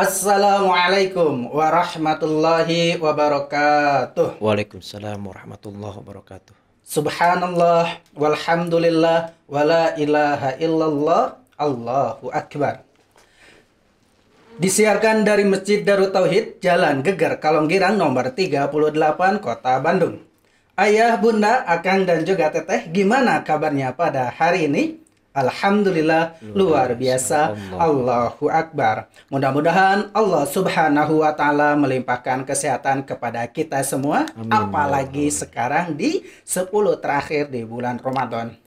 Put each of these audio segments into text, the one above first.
Assalamualaikum warahmatullahi wabarakatuh. Waalaikumsalam warahmatullahi wabarakatuh. Subhanallah walhamdulillah wala ilaha illallah Allahu akbar. Disiarkan dari Masjid Darut Tauhid, Jalan Geger Kalonggirang nomor 38, Kota Bandung. Ayah, bunda, akang dan juga teteh, gimana kabarnya pada hari ini? Alhamdulillah, luar biasa. Allahu Akbar. Mudah-mudahan Allah Subhanahu wa Ta'ala melimpahkan kesehatan kepada kita semua. Amin. Apalagi sekarang di 10 terakhir di bulan Ramadan.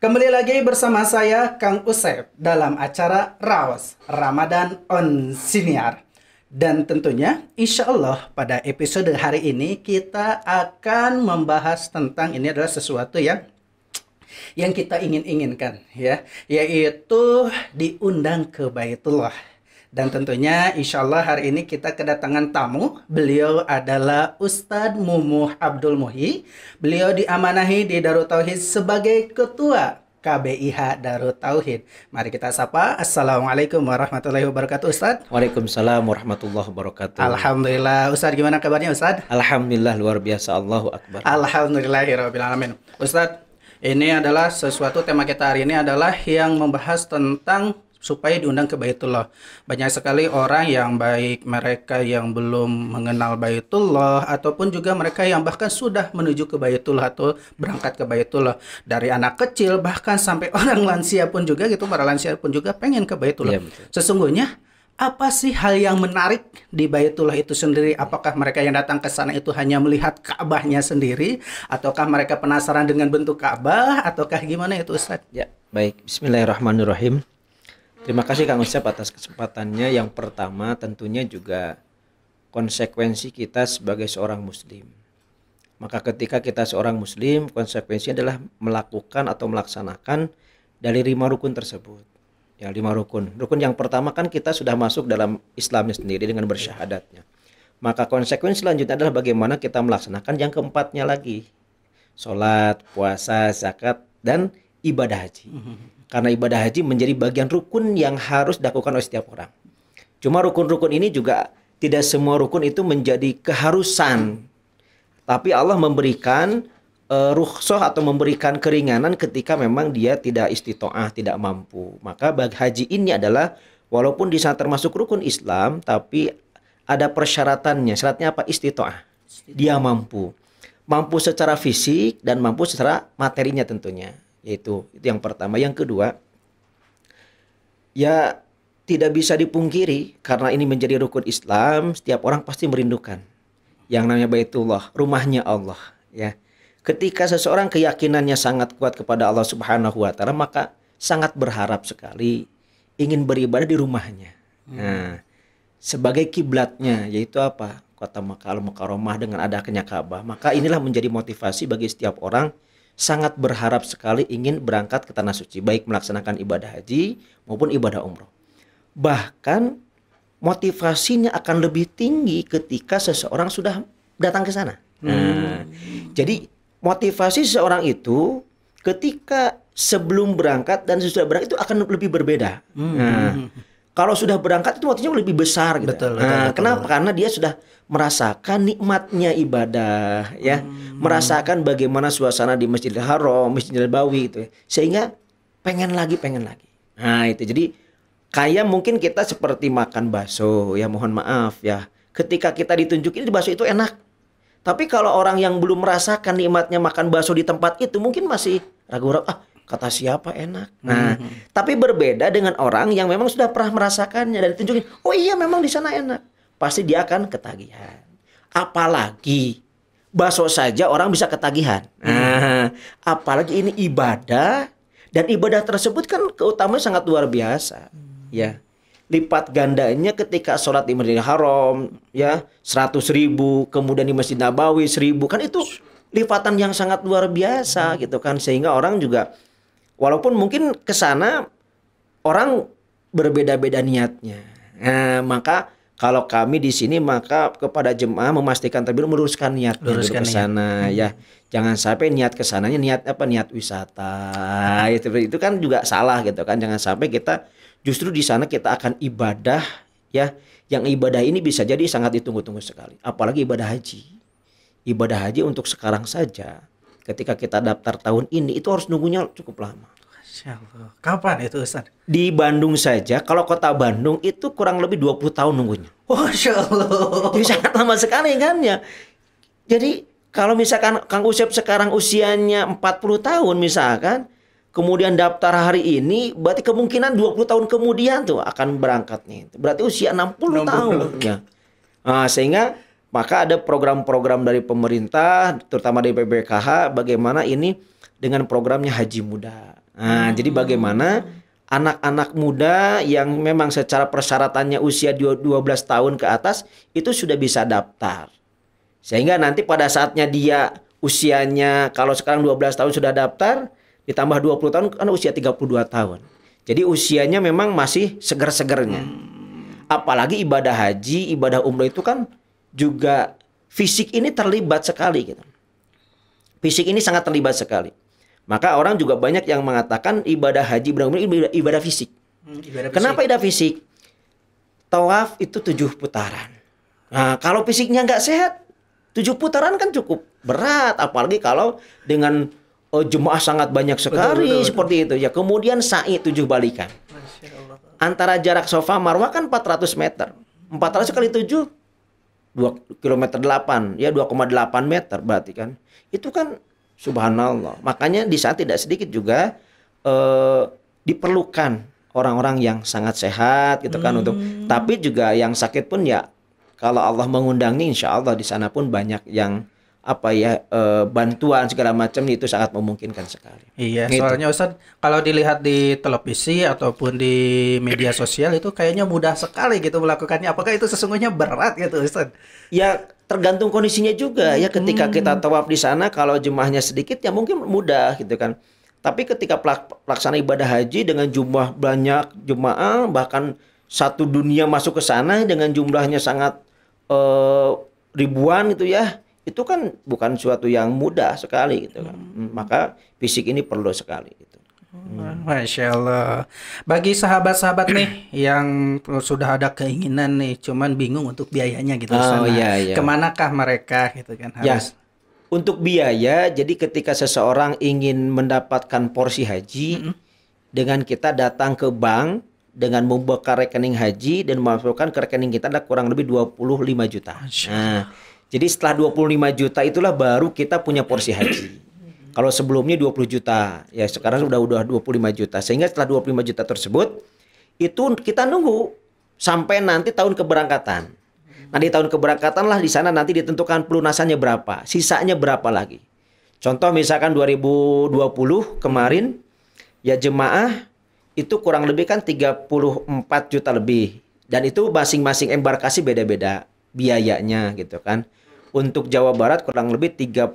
Kembali lagi bersama saya Kang Usep dalam acara Raos Ramadan on Siniar. Dan tentunya insya Allah pada episode hari ini kita akan membahas tentang, ini adalah sesuatu yang kita inginkan ya, yaitu diundang ke Baitullah. Dan tentunya insya Allah hari ini kita kedatangan tamu. Beliau adalah Ustadz Mumuh Abdul Muhyi. Beliau diamanahi di Darut Tauhid sebagai Ketua KBIH Darut Tauhid. Mari kita sapa. Assalamualaikum warahmatullahi wabarakatuh, Ustadz. Waalaikumsalam warahmatullahi wabarakatuh. Alhamdulillah. Ustadz, gimana kabarnya, Ustadz? Alhamdulillah, luar biasa. Allahu Akbar. Alhamdulillahirrahmanirrahim. Ustadz, ini adalah sesuatu, tema kita hari ini adalah yang membahas tentang supaya diundang ke Baitullah. Banyak sekali orang yang baik mereka yang belum mengenal Baitullah ataupun juga mereka yang bahkan sudah menuju ke Baitullah atau berangkat ke Baitullah. Dari anak kecil bahkan sampai orang lansia pun juga gitu, para lansia pun juga pengen ke Baitullah. Iya, betul. Sesungguhnya apa sih hal yang menarik di Baitullah itu sendiri? Apakah mereka yang datang ke sana itu hanya melihat Ka'bahnya sendiri? Ataukah mereka penasaran dengan bentuk Ka'bah? Ataukah gimana itu, Ustaz? Ya, baik. Bismillahirrahmanirrahim. Terima kasih Kang Usep atas kesempatannya. Yang pertama tentunya juga konsekuensi kita sebagai seorang muslim. Maka ketika kita seorang muslim, konsekuensinya adalah melakukan atau melaksanakan dari 5 rukun tersebut. Ya, 5 rukun. Rukun yang pertama kan kita sudah masuk dalam Islamnya sendiri dengan bersyahadatnya. Maka konsekuensi selanjutnya adalah bagaimana kita melaksanakan yang keempatnya lagi. Sholat, puasa, zakat, dan ibadah haji. Karena ibadah haji menjadi bagian rukun yang harus dilakukan oleh setiap orang. Cuma rukun-rukun ini juga tidak semua rukun itu menjadi keharusan. Tapi Allah memberikan rukhsah atau memberikan keringanan ketika memang dia tidak istitoah, tidak mampu. Maka bagi haji ini adalah walaupun di sana termasuk rukun Islam, tapi ada persyaratannya. Syaratnya apa? Istitoah. Dia mampu. Mampu secara fisik dan mampu secara materinya tentunya. Itu yang pertama. Yang kedua, ya tidak bisa dipungkiri karena ini menjadi rukun Islam, setiap orang pasti merindukan yang namanya Baitullah, rumahnya Allah, ya. Ketika seseorang keyakinannya sangat kuat kepada Allah Subhanahu wa Ta'ala, maka sangat berharap sekali ingin beribadah di rumahnya. Nah, sebagai kiblatnya yaitu apa? Kota Makkah Al-Mukarramah dengan adanya Ka'bah. Maka inilah menjadi motivasi bagi setiap orang sangat berharap sekali ingin berangkat ke tanah suci, baik melaksanakan ibadah haji maupun ibadah umroh. Bahkan motivasinya akan lebih tinggi ketika seseorang sudah datang ke sana. Nah, jadi motivasi seseorang itu ketika sebelum berangkat dan sesudah berangkat itu akan lebih berbeda. Nah, kalau sudah berangkat itu motivasinya lebih besar gitu. Betul, kenapa? Karena dia sudah merasakan nikmatnya ibadah, ya, merasakan bagaimana suasana di Masjidil Haram, Masjidil Nabawi itu, sehingga pengen lagi. Nah itu jadi kayak mungkin kita seperti makan bakso, ya mohon maaf ya, ketika kita ditunjukin di bakso itu enak. Tapi kalau orang yang belum merasakan nikmatnya makan bakso di tempat itu mungkin masih ragu-ragu, kata siapa enak. Nah, tapi berbeda dengan orang yang memang sudah pernah merasakannya dan ditunjukin, oh iya memang di sana enak. Pasti dia akan ketagihan. Apalagi bakso saja orang bisa ketagihan. Nah, apalagi ini ibadah, dan ibadah tersebut kan keutamaannya sangat luar biasa. Ya. Lipat gandanya ketika sholat di Masjidil Haram ya 100.000, kemudian di Masjid Nabawi 1.000, kan itu lipatan yang sangat luar biasa gitu kan, sehingga orang juga walaupun mungkin ke sana orang berbeda-beda niatnya. Nah, maka kalau kami di sini maka kepada jemaah memastikan terlebih dahulu meluruskan niat ke sana ya. Jangan sampai niat ke sananya niat apa? Niat wisata. Itu kan juga salah gitu kan. Jangan sampai kita justru di sana kita akan ibadah ya, yang ibadah ini bisa jadi sangat ditunggu-tunggu sekali. Apalagi ibadah haji. Ibadah haji untuk sekarang saja, ketika kita daftar tahun ini itu harus nunggunya cukup lama. Masya Allah. Kapan itu Ustaz? Di Bandung saja, kalau kota Bandung itu kurang lebih 20 tahun nunggunya. Masya Allah. Jadi sangat lama sekali kan ya. Jadi kalau misalkan Kang Usep sekarang usianya 40 tahun misalkan, kemudian daftar hari ini, berarti kemungkinan 20 tahun kemudian tuh akan berangkatnya. Berarti usia 60 tahun. Ya. Nah, sehingga maka ada program-program dari pemerintah, terutama dari PBKH, bagaimana ini dengan programnya Haji Muda. Nah, jadi bagaimana anak-anak muda yang memang secara persyaratannya usia 12 tahun ke atas itu sudah bisa daftar. Sehingga nanti pada saatnya dia usianya kalau sekarang 12 tahun sudah daftar, ditambah 20 tahun kan usia 32 tahun. Jadi usianya memang masih segar-segarnya. Apalagi ibadah haji, ibadah umroh itu kan juga fisik ini terlibat sekali gitu. Fisik ini sangat terlibat sekali. Maka orang juga banyak yang mengatakan ibadah haji ibadah fisik. Kenapa ibadah fisik? Tawaf itu 7 putaran. Nah, kalau fisiknya nggak sehat, 7 putaran kan cukup berat. Apalagi kalau dengan jemaah sangat banyak sekali seperti itu. Ya, kemudian sa'i 7 balikan. Antara jarak Safa Marwah kan 400 meter. 400 kali 7 2 km 8, ya 2,8 meter berarti kan. Itu kan subhanallah. Makanya di saat tidak sedikit juga diperlukan orang-orang yang sangat sehat gitu kan untuk. Tapi juga yang sakit pun ya kalau Allah mengundangnya insya Allah di sana pun banyak yang bantuan segala macam itu sangat memungkinkan sekali. Iya, gitu. soalnya Ustadz kalau dilihat di televisi ataupun di media sosial itu kayaknya mudah sekali gitu melakukannya. Apakah itu sesungguhnya berat gitu Ustadz? Ya tergantung kondisinya juga ya. Ketika kita tawaf di sana kalau jemaahnya sedikit ya mungkin mudah gitu kan. Tapi ketika pelaksana ibadah haji dengan jumlah banyak jemaah, bahkan satu dunia masuk ke sana dengan jumlahnya sangat ribuan gitu ya. Itu kan bukan suatu yang mudah sekali gitu kan. Maka fisik ini perlu sekali gitu. Masya Allah. Bagi sahabat-sahabat nih yang sudah ada keinginan nih, cuman bingung untuk biayanya gitu. Iya. Kemanakah mereka gitu kan harus? Ya, untuk biaya, jadi ketika seseorang ingin mendapatkan porsi haji, dengan kita datang ke bank dengan membuka rekening haji dan memasukkan ke rekening kita ada kurang lebih 25 juta. Nah, jadi setelah 25 juta itulah baru kita punya porsi haji. Kalau sebelumnya 20 juta, ya sekarang udah 25 juta. Sehingga setelah 25 juta tersebut, itu kita nunggu sampai nanti tahun keberangkatan. Nah di tahun keberangkatan lah di sana nanti ditentukan pelunasannya berapa, sisanya berapa lagi. Contoh misalkan 2020 kemarin, ya jemaah itu kurang lebih kan 34 juta lebih. Dan itu masing-masing embarkasi beda-beda biayanya gitu kan. Untuk Jawa Barat kurang lebih 34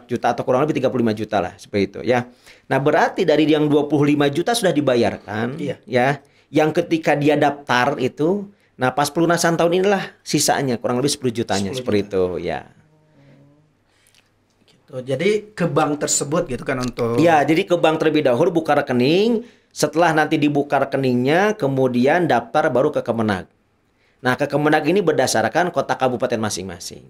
juta atau kurang lebih 35 juta lah seperti itu ya. Nah berarti dari yang 25 juta sudah dibayarkan ya. Yang ketika dia daftar itu, nah pas pelunasan tahun inilah sisanya kurang lebih 10 jutanya 10 seperti itu ya. Gitu. Jadi ke bank tersebut gitu kan untuk. Ya jadi ke bank terlebih dahulu buka rekening. Setelah nanti dibuka rekeningnya kemudian daftar baru ke Kemenag. Nah, ke Kemenag ini berdasarkan kota kabupaten masing-masing.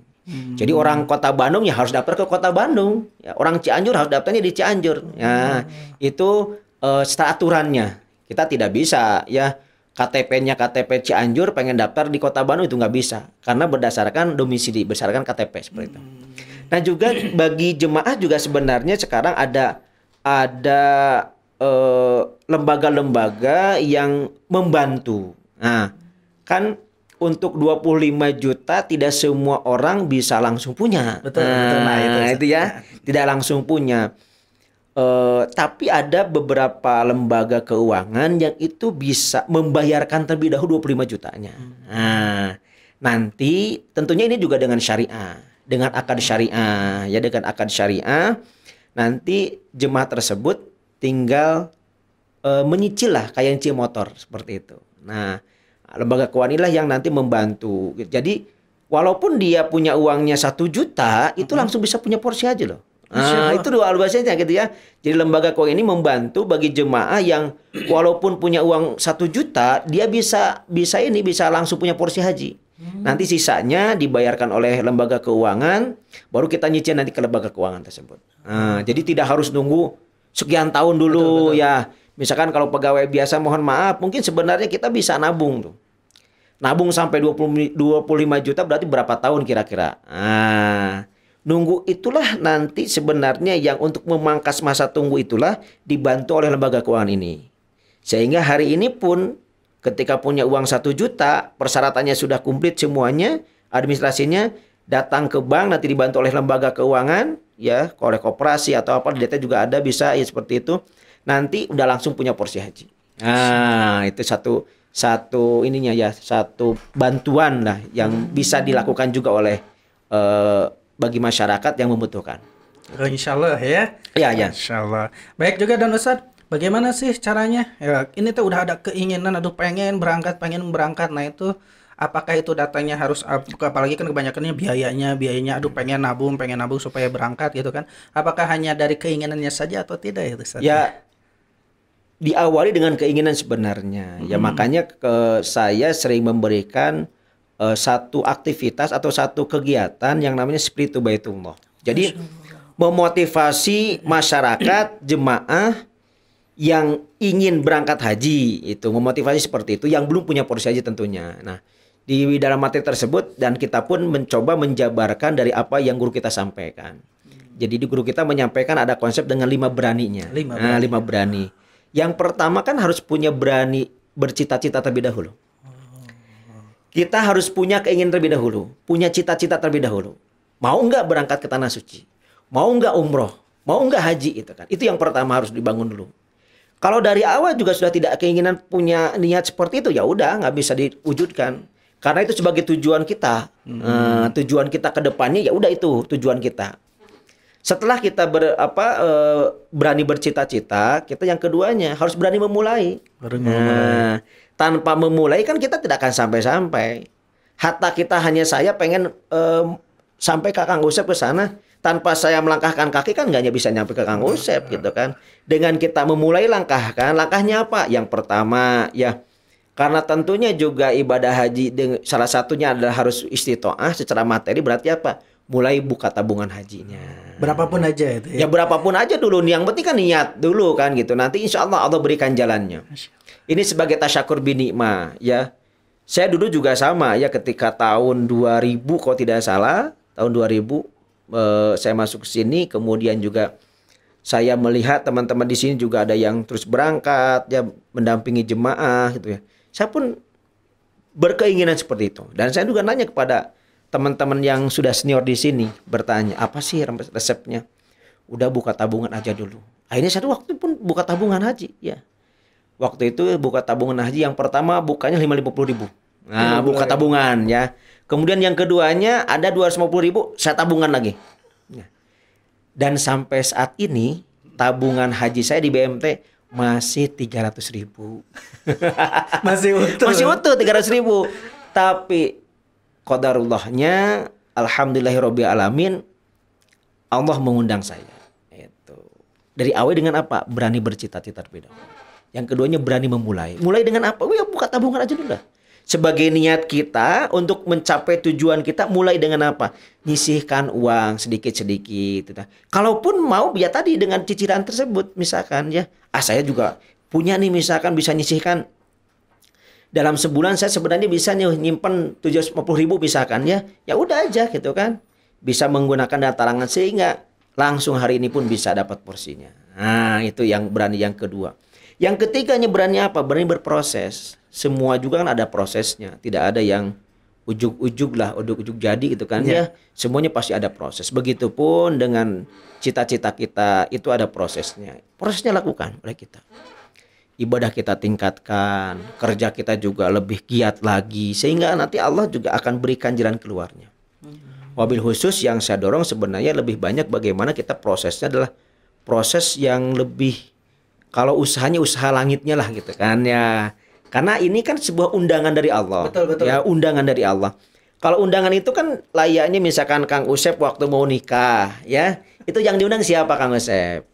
Jadi orang kota Bandung ya harus daftar ke kota Bandung. Ya, orang Cianjur harus daftarnya di Cianjur. Ya, itu setelah aturannya. Kita tidak bisa ya KTP-nya KTP Cianjur pengen daftar di kota Bandung itu nggak bisa. Karena berdasarkan domisili, berdasarkan KTP seperti itu. Nah, juga bagi jemaah juga sebenarnya sekarang ada lembaga-lembaga yang membantu. Nah, kan untuk 25 juta tidak semua orang bisa langsung punya. Betul. Nah, itu ya. Tidak langsung punya. Tapi ada beberapa lembaga keuangan yang itu bisa membayarkan terlebih dahulu 25 jutanya. Nah, nanti tentunya ini juga dengan syariah, dengan akad syariah, ya dengan akad syariah. Nanti jemaah tersebut tinggal menyicil lah kayak nyicil motor seperti itu. Nah, lembaga keuangan inilah yang nanti membantu. Jadi walaupun dia punya uangnya 1 juta, itu langsung bisa punya porsi aja loh. Nah, itu dua alubasinya gitu ya. Jadi lembaga keuangan ini membantu bagi jemaah yang walaupun punya uang 1 juta, dia bisa langsung punya porsi haji. Nanti sisanya dibayarkan oleh lembaga keuangan, baru kita nyicil nanti ke lembaga keuangan tersebut. Nah, jadi tidak harus nunggu sekian tahun dulu. Betul. Ya. Misalkan kalau pegawai biasa, mohon maaf, mungkin sebenarnya kita bisa nabung tuh. Nabung sampai 25 juta berarti berapa tahun kira-kira? Nah, nunggu itulah nanti sebenarnya yang untuk memangkas masa tunggu itulah dibantu oleh lembaga keuangan ini. Sehingga hari ini pun ketika punya uang 1 juta, persyaratannya sudah komplit semuanya, administrasinya, datang ke bank nanti dibantu oleh lembaga keuangan, ya, oleh koperasi atau apa, data juga ada bisa ya seperti itu. Nanti udah langsung punya porsi haji. Nah, itu satu ininya ya, satu bantuan lah yang bisa dilakukan juga oleh bagi masyarakat yang membutuhkan. Oh, insya Allah ya. Ya. Insya Allah. Baik juga dan Ustadz, bagaimana sih caranya? Ya, ini tuh udah ada keinginan, aduh pengen berangkat. Nah itu apakah itu datanya harus, apalagi kan kebanyakannya biayanya, aduh pengen nabung supaya berangkat gitu kan? Apakah hanya dari keinginannya saja atau tidak itu Ustadz? Ya, diawali dengan keinginan sebenarnya. Ya makanya saya sering memberikan satu aktivitas atau satu kegiatan yang namanya Spiritu Baitullah. Jadi memotivasi masyarakat jemaah yang ingin berangkat haji, itu memotivasi seperti itu, yang belum punya porsi haji tentunya. Nah, di dalam materi tersebut dan kita pun mencoba menjabarkan dari apa yang guru kita sampaikan. Jadi di guru kita menyampaikan ada konsep dengan 5 beraninya. 5 berani. Yang pertama kan harus punya berani bercita-cita terlebih dahulu. Kita harus punya keinginan terlebih dahulu, punya cita-cita terlebih dahulu. Mau nggak berangkat ke tanah suci? Mau nggak umroh? Mau nggak haji? Itu kan. Itu yang pertama harus dibangun dulu. Kalau dari awal juga sudah tidak keinginan punya niat seperti itu, ya udah nggak bisa diwujudkan. Karena itu sebagai tujuan kita, tujuan kita ke depannya ya udah itu tujuan kita. Setelah kita berani bercita-cita, kita yang keduanya harus berani memulai. Tanpa memulai kan kita tidak akan sampai-sampai. Hatta kita hanya saya pengen sampai ke Kang Usep ke sana, tanpa saya melangkahkan kaki kan nggak bisa nyampe ke Kang Usep gitu kan. Dengan kita memulai langkahnya apa? Yang pertama ya, karena tentunya juga ibadah haji salah satunya adalah harus istitoah secara materi, berarti apa? Mulai buka tabungan hajinya. Berapapun aja itu ya. Ya berapapun aja dulu, yang penting kan niat dulu kan gitu. Nanti insya Allah berikan jalannya. Ini sebagai tasyakur binikmah ya. Saya dulu juga sama ya, ketika tahun 2000 kalau tidak salah, tahun 2000 saya masuk ke sini, kemudian juga saya melihat teman-teman di sini juga ada yang terus berangkat ya, mendampingi jemaah gitu ya. Saya pun berkeinginan seperti itu. Dan saya juga nanya kepada teman-teman yang sudah senior di sini, bertanya, apa sih resepnya? Udah buka tabungan aja dulu. Akhirnya saya waktu pun buka tabungan haji ya. Waktu itu buka tabungan haji yang pertama bukanya 50.000. Nah, buka tabungan ya. Kemudian yang keduanya ada 250.000, saya tabungan lagi. Dan sampai saat ini tabungan haji saya di BMT masih 300.000. Masih utuh 300.000. Tapi qadarullahnya, alhamdulillahirabbil alamin, Allah mengundang saya. Itu. Dari awal dengan apa? Berani bercita-cita terlebih dahulu. Yang keduanya berani memulai. Mulai dengan apa? Ya buka tabungan aja dulu lah. Sebagai niat kita untuk mencapai tujuan kita, mulai dengan apa? Nyisihkan uang sedikit-sedikit. Kalaupun mau, ya tadi dengan cicilan tersebut, misalkan ya, saya juga punya nih, misalkan bisa nyisihkan dalam sebulan, saya sebenarnya bisa nyimpen 750.000 misalkan ya. Ya udah aja gitu kan. Bisa menggunakan dana talangan sehingga langsung hari ini pun bisa dapat porsinya. Nah, itu yang berani yang kedua. Yang ketiganya berani apa? Berani berproses. Semua juga kan ada prosesnya. Tidak ada yang ujug-ujug jadi gitu kan ya. Semuanya pasti ada proses. Begitupun dengan cita-cita kita, itu ada prosesnya. Prosesnya lakukan oleh kita. Ibadah kita tingkatkan, kerja kita juga lebih giat lagi, sehingga nanti Allah juga akan berikan jalan keluarnya. Wabil khusus yang saya dorong sebenarnya lebih banyak bagaimana kita prosesnya adalah proses yang lebih, kalau usahanya usaha langitnya lah gitu kan ya. Karena ini kan sebuah undangan dari Allah. Betul. Ya, undangan dari Allah. Kalau undangan itu kan layaknya misalkan Kang Usep waktu mau nikah ya. Itu yang diundang siapa Kang Usep?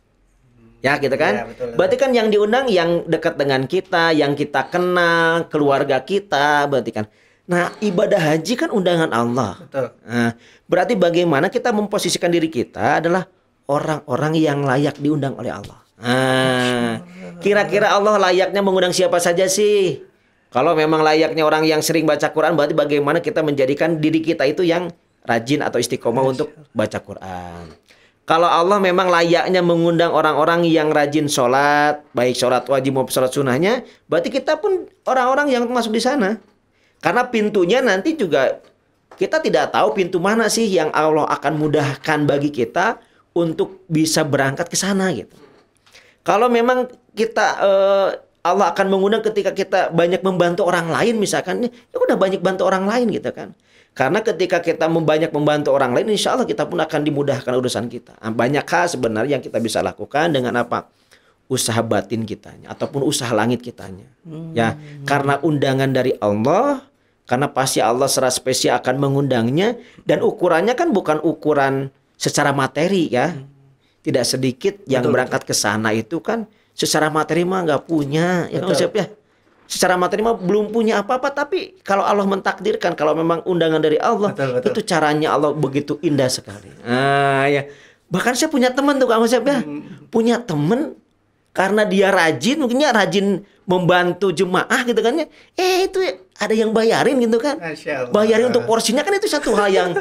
Ya gitu kan. Iya, betul. Berarti kan yang diundang yang dekat dengan kita, yang kita kenal, keluarga kita, berarti kan. Nah, ibadah haji kan undangan Allah. Betul. Nah, berarti bagaimana kita memposisikan diri kita adalah orang-orang yang layak diundang oleh Allah. Nah, kira-kira Allah layaknya mengundang siapa saja sih? Kalau memang layaknya orang yang sering baca Quran, berarti bagaimana kita menjadikan diri kita itu yang rajin atau istiqomah untuk baca Quran. Kalau Allah memang layaknya mengundang orang-orang yang rajin sholat, baik sholat wajib maupun sholat sunnahnya, berarti kita pun orang-orang yang masuk di sana. Karena pintunya nanti juga kita tidak tahu pintu mana sih yang Allah akan mudahkan bagi kita untuk bisa berangkat ke sana gitu. Kalau memang kita Allah akan mengundang ketika kita banyak membantu orang lain misalkan, ya udah banyak bantu orang lain gitu kan. Karena ketika kita banyak membantu orang lain, insya Allah kita pun akan dimudahkan urusan kita. Banyak hal sebenarnya yang kita bisa lakukan dengan apa? Usaha batin kitanya ataupun usaha langit kitanya. Ya, karena undangan dari Allah, karena pasti Allah secara spesial akan mengundangnya, dan ukurannya kan bukan ukuran secara materi ya. Tidak sedikit yang berangkat ke sana itu kan secara materi mah nggak punya, ya kan Ustaz ya. Secara materi mah belum punya apa-apa, tapi kalau Allah mentakdirkan, kalau memang undangan dari Allah, itu caranya Allah begitu indah sekali. Ah ya, bahkan saya punya teman tuh Kang Usep ya, punya teman karena dia rajin, mungkinnya rajin membantu jemaah gitu kan ya. Itu ada yang bayarin gitu kan, bayarin untuk porsinya kan, itu satu hal yang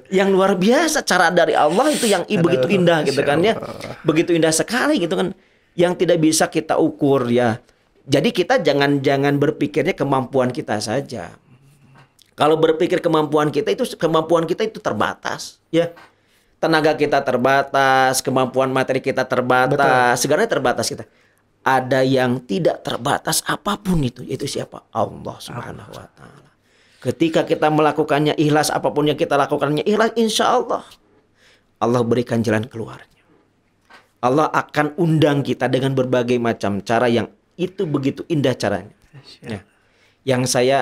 yang luar biasa. Cara dari Allah itu yang begitu indah gitu kan ya, begitu indah sekali gitu kan, yang tidak bisa kita ukur ya. Jadi kita jangan berpikirnya kemampuan kita saja. Kalau berpikir kemampuan kita itu terbatas, ya. Tenaga kita terbatas, kemampuan materi kita terbatas, segalanya terbatas kita. Ada yang tidak terbatas apapun itu, yaitu siapa? Allah Subhanahu wa taala. Ketika kita melakukannya ikhlas, apapun yang kita lakukannya ikhlas, insya Allah Allah berikan jalan keluarnya. Allah akan undang kita dengan berbagai macam cara yang itu begitu indah caranya. Ya. Yang saya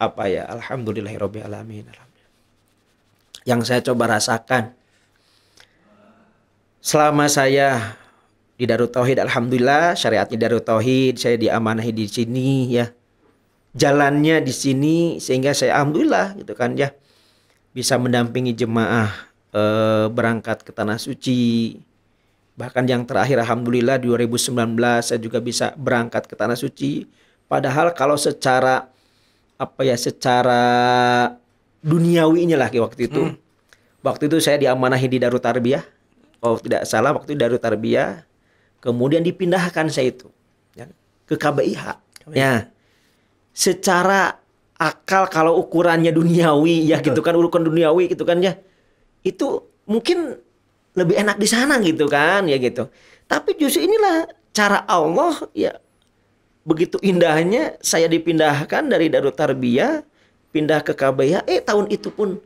alhamdulillahirabbil alamin. Yang saya coba rasakan selama saya di Darut Tauhid, alhamdulillah syariatnya Darut Tauhid, saya diamanahi di sini ya. Jalannya di sini sehingga saya alhamdulillah gitu kan ya, bisa mendampingi jemaah berangkat ke tanah suci. Bahkan yang terakhir alhamdulillah 2019 saya juga bisa berangkat ke tanah suci. Padahal kalau secara secara duniawinya lah waktu itu. Waktu itu saya diamanahi di Darut Tarbiyah. Oh tidak salah, waktu itu Darut Tarbiyah. Kemudian dipindahkan saya itu ya, ke KBIH. Ya. Secara akal kalau ukurannya duniawi ya gitu kan, ukuran duniawi gitu kan ya. Itu mungkin lebih enak di sana gitu kan ya gitu. Tapi justru inilah cara Allah ya, begitu indahnya saya dipindahkan dari Darut Tarbiyah pindah ke KBIH. Tahun itu pun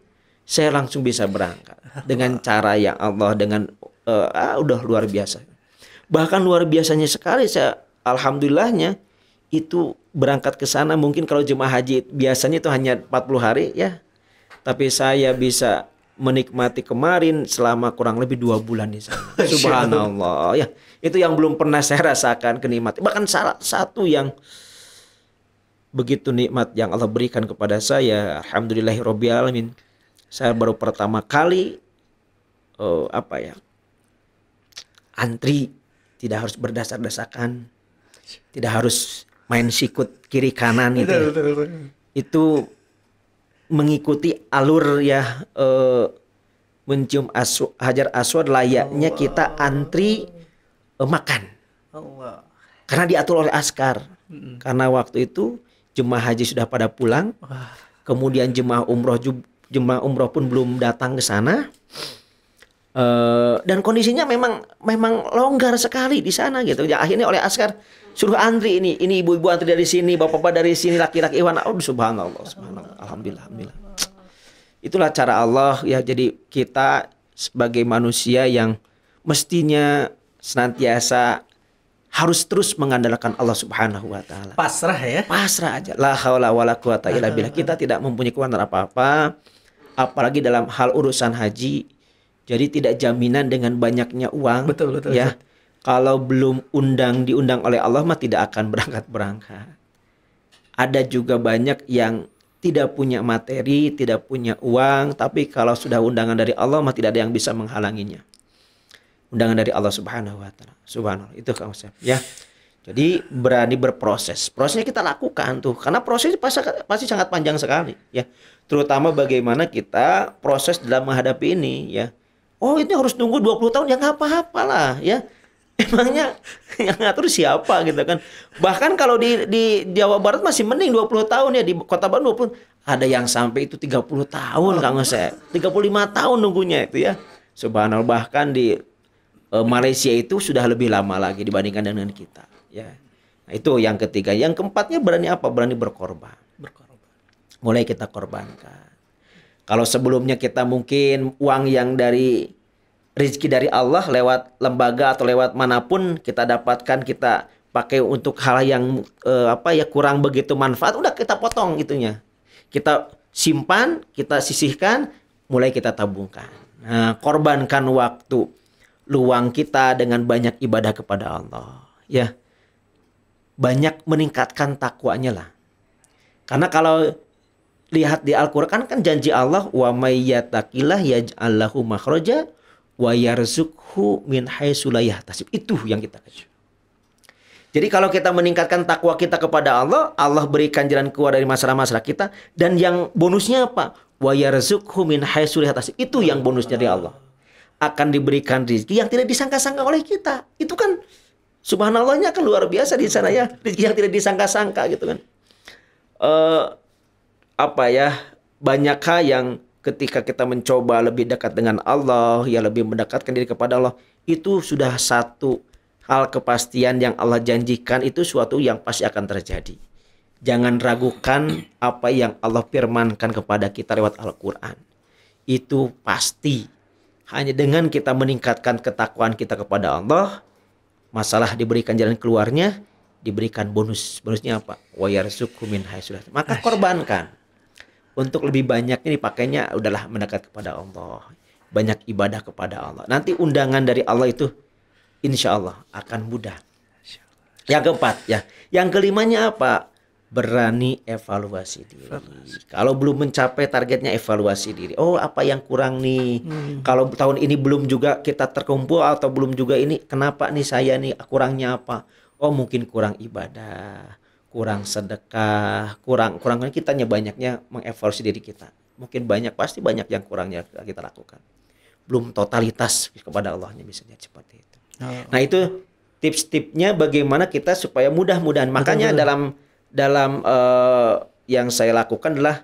saya langsung bisa berangkat dengan cara yang Allah dengan udah luar biasa. Bahkan luar biasanya sekali saya alhamdulillahnya itu berangkat ke sana. Mungkin kalau jemaah haji biasanya itu hanya 40 hari ya. Tapi saya bisa menikmati kemarin selama kurang lebih 2 bulan di sana. Subhanallah ya. Itu yang belum pernah saya rasakan kenikmatan. Bahkan salah satu yang begitu nikmat yang Allah berikan kepada saya, alhamdulillahirabbil alamin. Saya baru pertama kali antri, tidak harus berdasar-desakan, tidak harus main sikut kiri kanan gitu. Itu mengikuti alur ya, mencium Hajar Aswad layaknya kita antri makan. Karena diatur oleh askar. Karena waktu itu jemaah haji sudah pada pulang. Kemudian jemaah umroh pun belum datang ke sana. Dan kondisinya memang longgar sekali di sana gitu. Ya, akhirnya oleh askar suruh antri, ini ibu-ibu antri dari sini, bapak-bapak dari sini, laki-laki Iwan. Subhanallah. Alhamdulillah. Itulah cara Allah ya. Jadi kita sebagai manusia yang mestinya senantiasa harus terus mengandalkan Allah Subhanahu wa taala. Pasrah ya. Pasrah aja. La haula wala quwata illa billah. Kita tidak mempunyai kekuatan apa-apa, apalagi dalam hal urusan haji. Jadi tidak jaminan dengan banyaknya uang. Betul, Ya. Ustaz. Kalau belum diundang oleh Allah mah tidak akan berangkat. Ada juga banyak yang tidak punya materi, tidak punya uang, tapi kalau sudah undangan dari Allah mah tidak ada yang bisa menghalanginya. Undangan dari Allah Subhanahu wa taala. Subhanallah. Itu Kang Usep, ya. Jadi berani berproses. Prosesnya kita lakukan tuh, karena proses pasti sangat panjang sekali, ya. Terutama bagaimana kita proses dalam menghadapi ini, ya. Oh, ini harus nunggu 20 tahun, ya nggak apa-apalah, ya. Emangnya yang ngatur siapa gitu kan. Bahkan kalau di Jawa Barat masih mending 20 tahun ya, di Kota Bandung 20. Ada yang sampai itu 30 tahun Kang Usep. 35 tahun nunggunya itu ya. Subhanallah, bahkan di Malaysia itu sudah lebih lama lagi dibandingkan dengan kita, ya. Nah, itu yang ketiga. Yang keempatnya berani apa? Berani berkorban. Mulai kita korbankan. Kalau sebelumnya kita mungkin uang yang dari rezeki dari Allah lewat lembaga atau lewat manapun kita dapatkan, kita pakai untuk hal yang kurang begitu manfaat, udah kita potong itunya. Kita simpan, kita sisihkan, mulai kita tabungkan. Nah, korbankan waktu luang kita dengan banyak ibadah kepada Allah, ya. Banyak meningkatkan takwanya lah. Karena kalau lihat di Al-Qur'an kan janji Allah, wa may yattaqillah yaj'al lahu makhraja wa yarzuqhu min haitsu la yahtasib. Itu yang kita kejar. Jadi kalau kita meningkatkan takwa kita kepada Allah, Allah berikan jalan keluar dari masalah-masalah kita, dan yang bonusnya apa? Wa yarzuqhu min haitsu la yahtasib. Itu yang bonusnya dari Allah. Akan diberikan rezeki yang tidak disangka-sangka oleh kita. Itu kan subhanallahnya kan luar biasa di sana ya. Rezeki yang tidak disangka-sangka gitu kan. Banyak hal yang ketika kita mencoba lebih dekat dengan Allah, ya lebih mendekatkan diri kepada Allah, itu sudah satu hal kepastian yang Allah janjikan, itu suatu yang pasti akan terjadi. Jangan ragukan apa yang Allah firmankan kepada kita lewat Al-Quran. Itu pasti. Hanya dengan kita meningkatkan ketakwaan kita kepada Allah, masalah diberikan jalan keluarnya, diberikan bonus. Bonusnya apa? Wa yarzuqhu min haitsu la yahtasib. Maka korbankan. Untuk lebih banyaknya dipakainya udahlah mendekat kepada Allah. Banyak ibadah kepada Allah. Nanti undangan dari Allah itu insya Allah akan mudah. Yang keempat ya. Yang kelimanya apa? Berani evaluasi diri. Kalau belum mencapai targetnya, evaluasi diri. Oh, apa yang kurang nih? Kalau tahun ini belum juga kita terkumpul, atau belum juga ini, kenapa nih saya nih kurangnya apa? Oh, mungkin kurang ibadah, kurang sedekah, kurang kitanya banyaknya mengevaluasi diri kita. Mungkin pasti banyak yang kurangnya kita lakukan. Belum totalitas kepada Allahnya, bisa jadi seperti itu. Nah, itu tips-tipsnya bagaimana kita supaya mudah-mudahan. Makanya dalam yang saya lakukan adalah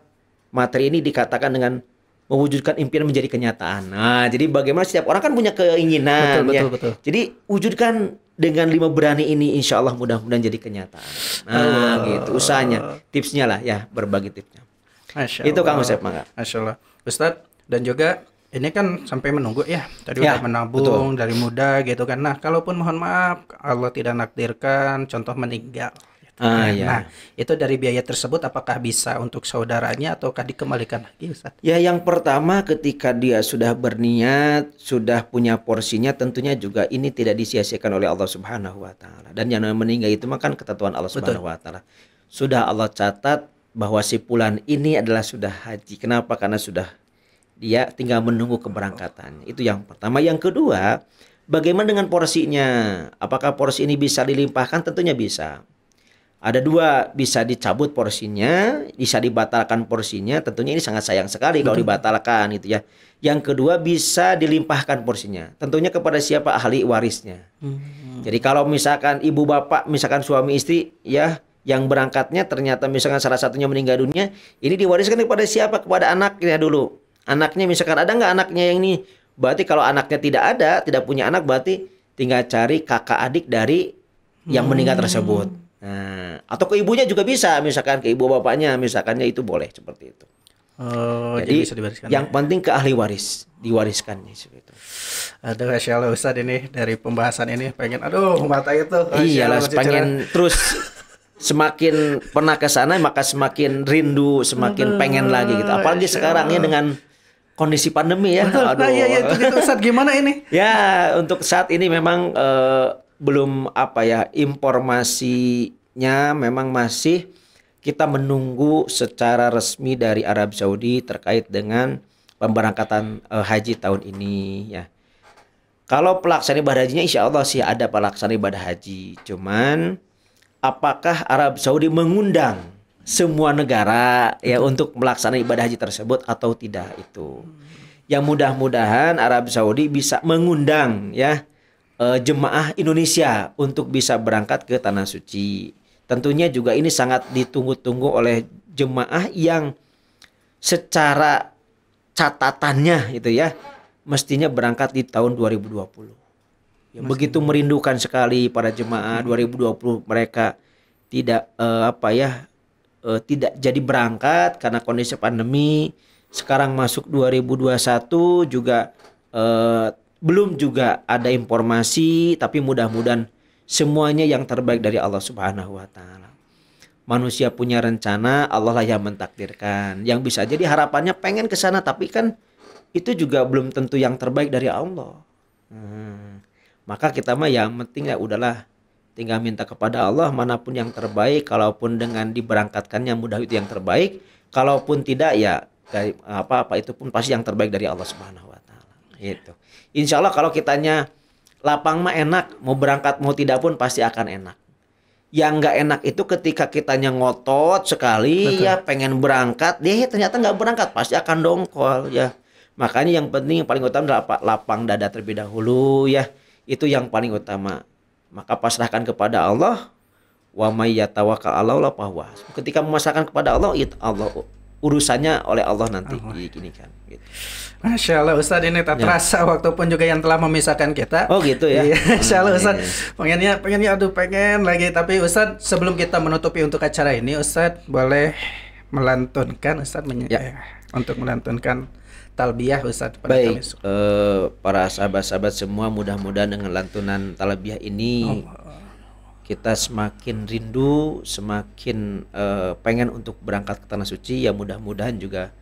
materi ini dikatakan dengan mewujudkan impian menjadi kenyataan. Nah, jadi bagaimana setiap orang kan punya keinginan. Betul. Jadi wujudkan dengan 5 berani ini, insya Allah mudah-mudahan jadi kenyataan. Nah, gitu usahanya, tipsnya lah ya, berbagi tipsnya. Itu Kang Usep, mangga. Masya Allah, Ustadz. Dan juga ini kan sampai menunggu ya. Tadi udah menabung dari muda gitu kan. Nah, kalaupun mohon maaf Allah tidak nakdirkan, contoh meninggal. Nah, itu dari biaya tersebut apakah bisa untuk saudaranya ataukah dikembalikan lagi, Ustaz? Ya, yang pertama ketika dia sudah berniat, sudah punya porsinya, tentunya juga ini tidak disia-siakan oleh Allah Subhanahu wa taala. Dan yang meninggal itu makan ketentuan Allah Subhanahu wa taala. Sudah Allah catat bahwa si fulan ini adalah sudah haji. Kenapa? Karena sudah dia tinggal menunggu keberangkatannya. Itu yang pertama. Yang kedua, bagaimana dengan porsinya? Apakah porsi ini bisa dilimpahkan? Tentunya bisa. Ada 2, bisa dicabut porsinya, bisa dibatalkan porsinya. Tentunya ini sangat sayang sekali kalau dibatalkan gitu ya. Yang kedua, bisa dilimpahkan porsinya. Tentunya kepada siapa? Ahli warisnya. Jadi kalau misalkan ibu bapak, misalkan suami istri ya, yang berangkatnya ternyata misalkan salah satunya meninggal dunia, ini diwariskan kepada siapa? Kepada anaknya dulu. Anaknya misalkan ada nggak anaknya yang ini? Berarti kalau anaknya tidak ada, tidak punya anak, berarti tinggal cari kakak adik dari yang meninggal tersebut. Nah, atau ke ibunya juga bisa, misalkan ke ibu bapaknya, misalkannya itu boleh seperti itu. Jadi bisa diwariskan, yang penting ke ahli waris, diwariskannya seperti itu. Aduh, Masya Allah Ustadz, ini dari pembahasan ini pengen, mata itu. Iyalah, pengen terus semakin pernah ke sana maka semakin rindu, semakin pengen lagi gitu. Apalagi sekarang ya dengan kondisi pandemi ya. Betul. Nah, iya itu gitu Ustaz, gimana ini? Ya, untuk saat ini memang belum informasinya memang masih kita menunggu secara resmi dari Arab Saudi terkait dengan pemberangkatan haji tahun ini ya. Kalau pelaksanaan ibadah hajinya insya Allah sih ada pelaksanaan ibadah haji. Cuman apakah Arab Saudi mengundang semua negara ya untuk melaksanakan ibadah haji tersebut atau tidak itu. Yang mudah-mudahan Arab Saudi bisa mengundang ya jemaah Indonesia untuk bisa berangkat ke tanah suci. Tentunya juga ini sangat ditunggu-tunggu oleh jemaah yang secara catatannya itu ya mestinya berangkat di tahun 2020. Ya, begitu merindukan sekali para jemaah 2020 mereka tidak tidak jadi berangkat karena kondisi pandemi. Sekarang masuk 2021 juga belum juga ada informasi, tapi mudah-mudahan semuanya yang terbaik dari Allah Subhanahu wa taala. Manusia punya rencana, Allah lah yang mentakdirkan. Yang bisa jadi harapannya pengen ke sana tapi kan itu juga belum tentu yang terbaik dari Allah. Maka kita mah yang penting ya udahlah tinggal minta kepada Allah manapun yang terbaik, kalaupun dengan diberangkatkannya mudah itu yang terbaik, kalaupun tidak ya apa-apa itu pun pasti yang terbaik dari Allah Subhanahu wa taala. Gitu. Insya Allah kalau kitanya lapang mah enak, mau berangkat mau tidak pun pasti akan enak. Yang nggak enak itu ketika kitanya ngotot sekali. Betul. Ya pengen berangkat, dia ternyata nggak berangkat, pasti akan dongkol ya. Makanya yang penting yang paling utama adalah lapang dada terlebih dahulu ya. Itu yang paling utama. Maka pasrahkan kepada Allah. Wa may yatawakkal 'alallah fahuwa. Ketika memasrahkan kepada Allah, itu Allah urusannya oleh Allah nanti gini kan gitu. Masya Allah Ustaz, ini tak terasa waktu pun juga yang telah memisahkan kita. Oh gitu ya. Masya Allah Ustaz, pengen lagi. Tapi Ustaz, sebelum kita menutupi untuk acara ini, Ustaz boleh melantunkan Ustaz untuk melantunkan talbiyah Ustaz pada baik para sahabat-sahabat semua, mudah-mudahan dengan lantunan talbiyah ini kita semakin rindu, semakin pengen untuk berangkat ke tanah suci. Ya mudah-mudahan juga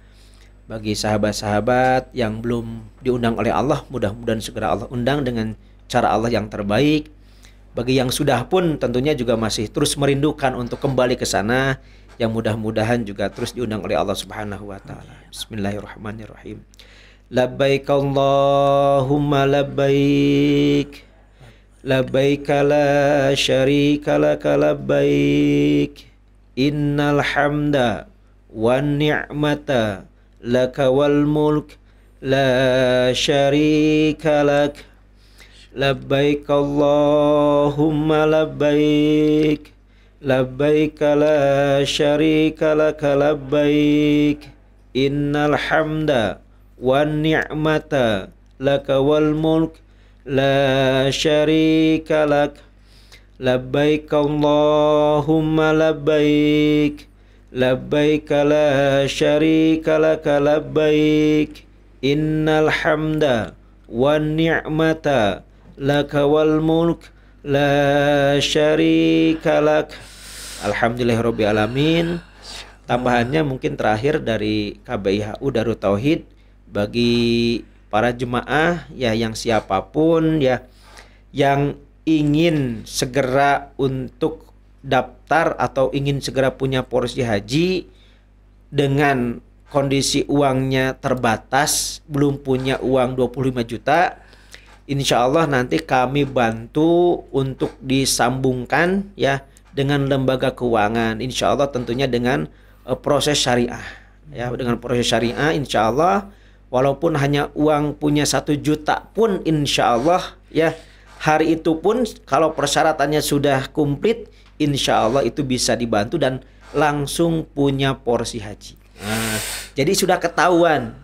bagi sahabat-sahabat yang belum diundang oleh Allah, mudah-mudahan segera Allah undang dengan cara Allah yang terbaik. Bagi yang sudah pun tentunya juga masih terus merindukan untuk kembali ke sana, yang mudah-mudahan juga terus diundang oleh Allah Subhanahu wa taala. Bismillahirrahmanirrahim. Labbaik Allahumma labbaik. Labbaik la syarika laka labbaik. Innal hamda wan ni'mata laka wal mulk la syarika lak. Labbaik Allahumma labbaik. Labbaik la syarika laka labbaik. Innal hamda wan ni'mata laka wal mulk la syarika lak. Labbaik Allahumma labbaik. Labbaik la syarika laka labbaik. Innal hamda wan ni'mata laka wal mulk la syarika lak. Alhamdulillahirabbil alamin. Tambahannya mungkin terakhir dari KBIHU Darut Tauhid bagi para jemaah ya yang siapapun ya yang ingin segera untuk daftar atau ingin segera punya porsi haji dengan kondisi uangnya terbatas, belum punya uang 25 juta, insya Allah nanti kami bantu untuk disambungkan ya dengan lembaga keuangan, insya Allah tentunya dengan proses syariah ya, dengan proses syariah insya Allah. Walaupun hanya uang punya 1 juta pun insya Allah ya, hari itu pun kalau persyaratannya sudah komplit insya Allah itu bisa dibantu dan langsung punya porsi haji. Jadi sudah ketahuan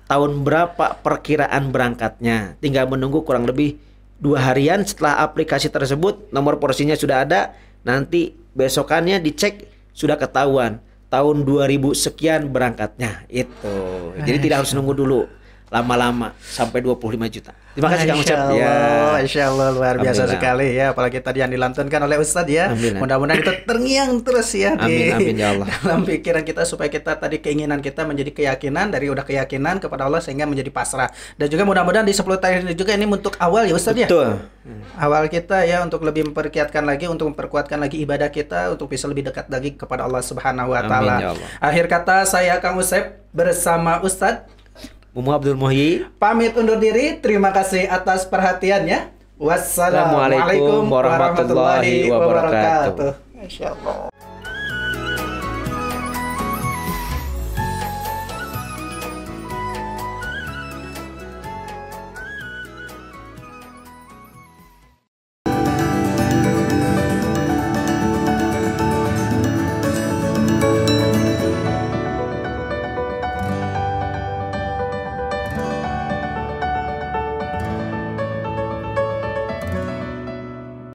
tahun berapa perkiraan berangkatnya, tinggal menunggu kurang lebih 2 harian setelah aplikasi tersebut nomor porsinya sudah ada, nanti besokannya dicek sudah ketahuan tahun 2000 sekian berangkatnya itu. Jadi tidak harus nunggu dulu. lama-lama sampai 25 juta. Terima kasih Kang Usep. Masya Allah, luar biasa Alhamdulillah. sekali ya. Apalagi tadi yang dilantunkan oleh Ustadz ya. Alhamdulillah. Mudah-mudahan itu terngiang terus ya Amin, amin ya Allah. dalam pikiran kita, supaya kita tadi keinginan kita menjadi keyakinan, dari udah keyakinan kepada Allah sehingga menjadi pasrah. Dan juga mudah-mudahan di 10 tahun ini juga ini untuk awal ya Ustadz ya. Betul. Awal kita ya untuk lebih memperkiatkan lagi, untuk memperkuatkan lagi ibadah kita, untuk bisa lebih dekat lagi kepada Allah Subhanahu wa Amin, taala. ya Allah. Akhir kata saya Kang Usep bersama Ustadz Mumu Abdul Muhyi. pamit undur diri. Terima kasih atas perhatiannya. Wassalamualaikum warahmatullahi wabarakatuh. Masya Allah.